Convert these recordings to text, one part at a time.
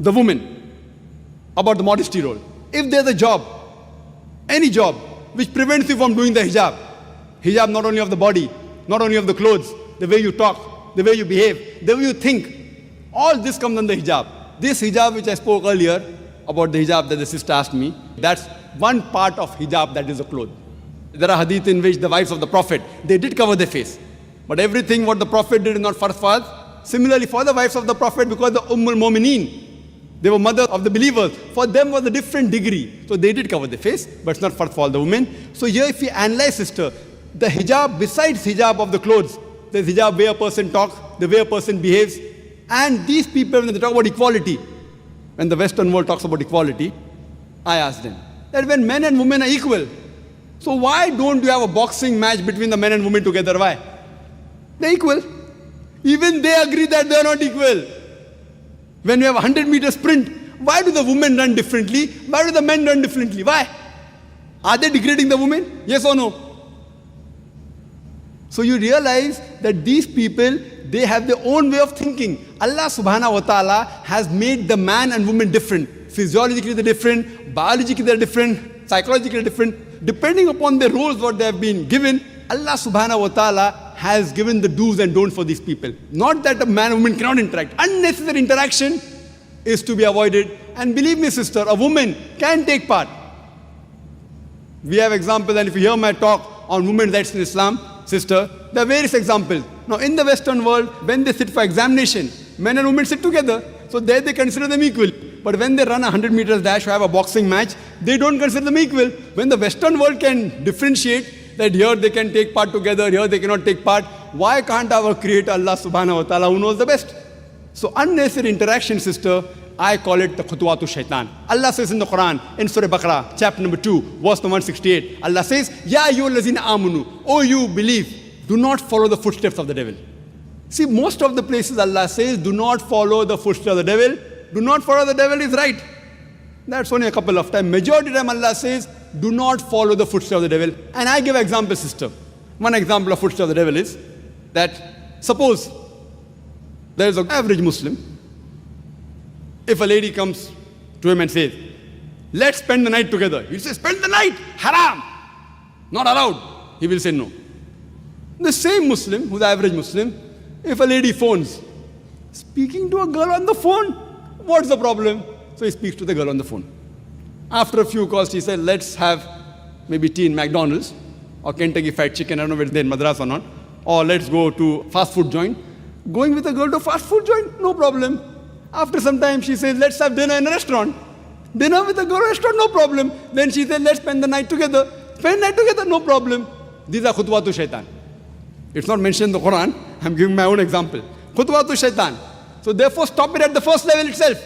the woman about the modesty role. If there's a job, any job, which prevents you from doing the hijab not only of the body, not only of the clothes, the way you talk, the way you behave, the way you think, all this comes under hijab. This hijab which I spoke earlier about the hijab that the sister asked me, that's one part of hijab, that is the clothes. There are hadith in which the wives of the Prophet, they did cover their face. But everything what the Prophet did is not farz for us. Similarly for the wives of the Prophet, because the Ummul Mu'mineen, they were mothers of the believers, for them was a different degree. So they did cover their face, but it's not farz for all the women. So here if we analyze, sister, the hijab, besides hijab of the clothes, there's hijab way a person talks, the way a person behaves. And these people, when they talk about equality, when the Western world talks about equality, I ask them, that when men and women are equal, so why don't you have a boxing match between the men and women together? Why? They're equal. Even they agree that they are not equal. When you have a 100-meter sprint, why do the women run differently? Why do the men run differently? Why? Are they degrading the women? Yes or no? So you realize that these people, they have their own way of thinking. Allah subhanahu wa ta'ala has made the man and woman different. Physiologically they're different, biologically they're different, psychologically different. Depending upon the roles what they have been given, Allah subhanahu wa ta'ala has given the do's and don'ts for these people. Not that a man and woman cannot interact. Unnecessary interaction is to be avoided. And believe me, sister, a woman can take part. We have examples, and if you hear my talk on women's rights in Islam, sister, there are various examples. Now in the Western world, when they sit for examination, men and women sit together. So there they consider them equal. But when they run a 100 meters dash or have a boxing match, they don't consider them equal. When the Western world can differentiate that here they can take part together, here they cannot take part, why can't our Creator Allah subhanahu wa ta'ala, who knows the best? So unnecessary interaction, sister, I call it the khutwatu shaitan. Allah says in the Quran, in Surah Baqarah, chapter number 2, verse number 168, Allah says, Ya ayyuhallazina amanu, O you believe, do not follow the footsteps of the devil. See, most of the places Allah says, do not follow the footsteps of the devil. Do not follow the devil is right. That's only a couple of times. Majority of time Allah says, do not follow the footsteps of the devil. And I give an example, sister. One example of footsteps of the devil is that suppose there is an average Muslim. If a lady comes to him and says, let's spend the night together. He says, spend the night, haram, not allowed. He will say no. The same Muslim, who's the average Muslim, if a lady phones, speaking to a girl on the phone, what's the problem? So he speaks to the girl on the phone. After a few calls, he said, let's have maybe tea in McDonald's or Kentucky Fried Chicken, I don't know whether they're in Madras or not, or let's go to fast food joint. Going with a girl to fast food joint, no problem. After some time, she says, let's have dinner in a restaurant. Dinner with a girl in a restaurant, no problem. Then she said, let's spend the night together. Spend the night together, no problem. These are khutwatu shaitan. It's not mentioned in the Quran. I'm giving my own example. Khutwatu shaitan. So therefore, stop it at the first level itself.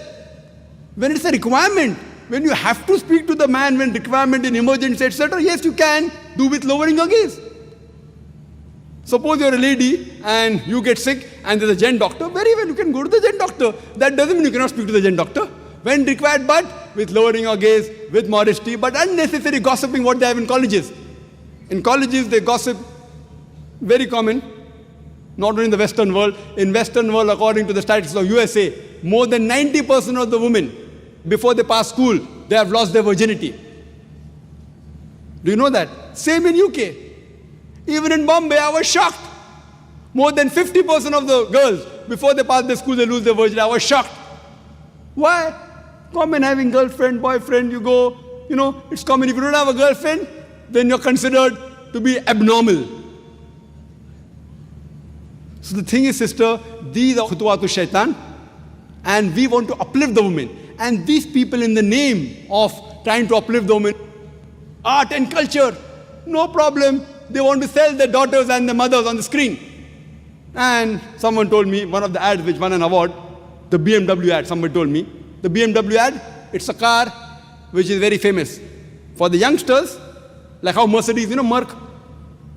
When it's a requirement, when you have to speak to the man, when requirement in emergency, etc., yes, you can do with lowering your gaze. Suppose you're a lady and you get sick and there's a gen doctor, very well, you can go to the gen doctor. That doesn't mean you cannot speak to the gen doctor. When required, but with lowering your gaze, with modesty, but unnecessary gossiping, what they have in colleges. In colleges, they gossip, very common, not only in the Western world. In Western world, according to the statistics of USA, more than 90% of the women, before they pass school, they have lost their virginity. Do you know that? Same in UK. Even in Bombay, I was shocked. More than 50% of the girls, before they pass the school, they lose their virginity. I was shocked. Why? Common having girlfriend, boyfriend, you go, it's common. If you don't have a girlfriend, then you're considered to be abnormal. So the thing is, sister, these are khutwatu shaitan, and we want to uplift the women. And these people, in the name of trying to uplift the women, art and culture, no problem. They want to sell their daughters and their mothers on the screen. And someone told me, one of the ads which won an award, the BMW ad, somebody told me, the BMW ad, it's a car which is very famous. For the youngsters, like how Mercedes, Merc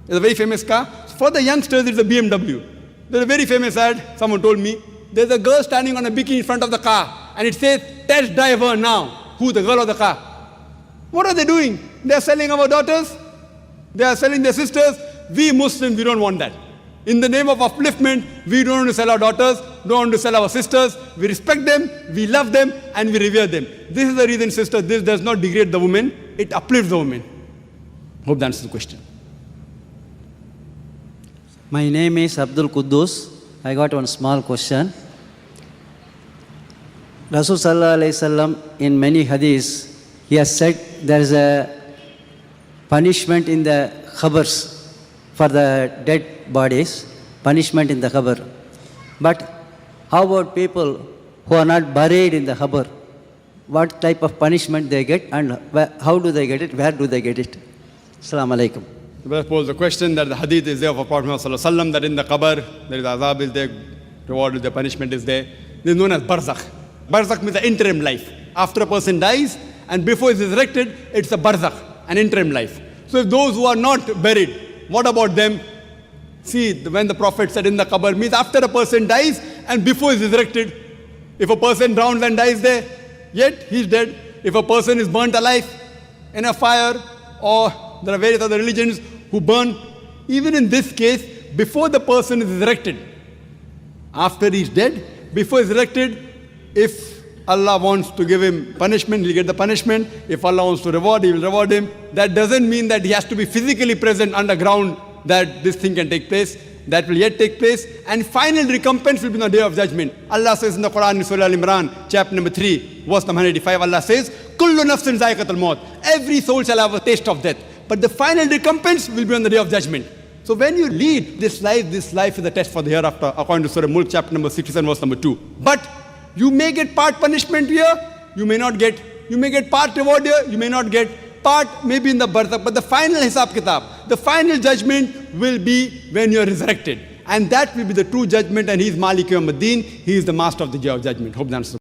is a very famous car. For the youngsters, it's a BMW. There's a very famous ad, someone told me, there's a girl standing on a bikini in front of the car, and it says, test drive her now. Who, the girl or the car? What are they doing? They're selling our daughters. They are selling their sisters. We Muslims, we don't want that. In the name of upliftment, we don't want to sell our daughters, don't want to sell our sisters. We respect them, we love them, and we revere them. This is the reason, sister, this does not degrade the woman, it uplifts the woman. Hope that answers the question. My name is Abdul Quddus. I got one small question. Rasul Sallallahu Alaihi Wasallam in many hadiths, he has said there is a punishment in the khabars for the dead bodies, punishment in the khabar. But how about people who are not buried in the khabar? What type of punishment they get and how do they get it? Where do they get it? Assalamu alaikum. The brother posed the question that the hadith is there of Prophet Muhammad Sallallahu Alaihi Wasallam that in the qabr there is azab is there, reward is there, punishment is there. This is known as barzakh. Barzakh means an interim life. After a person dies and before he is resurrected, it's a barzakh, an interim life. So if those who are not buried, what about them? See, when the Prophet said in the qabr means after a person dies and before he is resurrected. If a person drowns and dies there, yet he's dead. If a person is burnt alive in a fire, or there are various other religions who burn, even in this case, before the person is resurrected, after he's dead, before he's resurrected, if Allah wants to give him punishment, he'll get the punishment. If Allah wants to reward, he will reward him. That doesn't mean that he has to be physically present underground that this thing can take place. That will yet take place. And final recompense will be on the day of judgment. Allah says in the Quran, in Surah Al-Imran, chapter number 3, verse number 185, Allah says, Kullu nafsin zaiqatul maut. Every soul shall have a taste of death. But the final recompense will be on the day of judgment. So when you lead this life is a test for the hereafter, according to Surah Mulk, chapter number 67, verse number 2. But you may get part punishment here, you may not get. You may get part reward here, you may not get. Part maybe in the barzakh, but the final hisab kitab, the final judgment will be when you are resurrected. And that will be the true judgment, and he is Malik Yawmiddin, he is the master of the day of judgment. Hope that answers.